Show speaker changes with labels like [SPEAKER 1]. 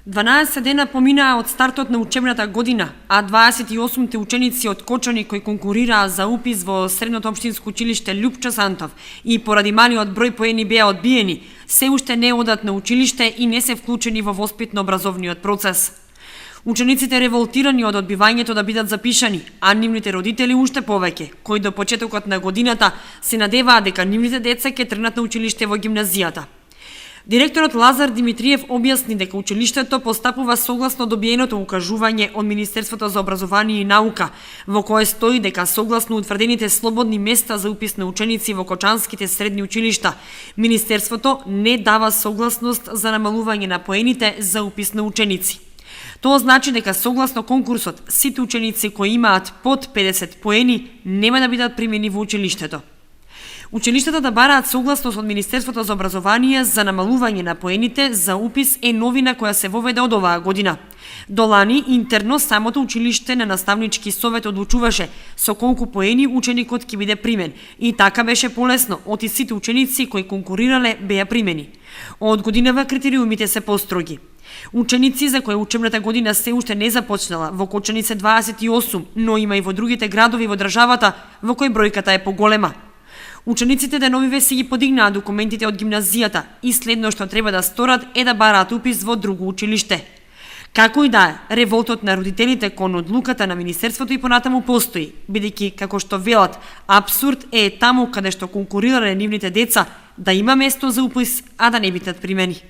[SPEAKER 1] 12 дена поминаа од стартот на учебната година, а 28 ученици од Кочани кои конкурираа за упис во Средното општинско училиште Љупчо Сантов и поради малиот број поени беа одбиени, се уште не одат на училиште и не се вклучени во воспитно-образовниот процес. Учениците револтирани од одбивањето да бидат запишани, а нивните родители уште повеќе, кои до почетокот на годината се надеваат дека нивните деца ќе тргнат на училиште во гимназијата. Директорот Лазар Димитриев објасни дека училиштето постапува согласно добиеното укажување од Министерството за образование и наука, во кое стои дека согласно утврдените слободни места за упис на ученици во кочанските средни училишта, Министерството не дава согласност за намалување на поените за упис на ученици. Тоа значи дека согласно конкурсот, сите ученици кои имаат под 50 поени нема да бидат примени во училиштето. Училиштата да бараат согласност од Министерството за образование за намалување на поените за упис е новина која се воведе од оваа година. До лани интерно самото училиште на наставнички совет одлучуваше со колку поени ученикот ќе биде примен и така беше полесно, оти сите ученици кои конкурирале беа примени. Од годинава критериумите се построги. Ученици за кои учебната година се уште не започнала, во Кочани се 28, но има и во другите градови во државата во кои бројката е поголема. Учениците деновиве си ги подигнаа документите од гимназијата и следно што треба да сторат е да бараат упис во друго училиште. Како и да е, револтот на родителите кон одлуката на Министерството и понатаму постои, бидејќи, како што велат, апсурд е таму каде што конкурирале нивните деца да има место за упис, а да не бидат примени.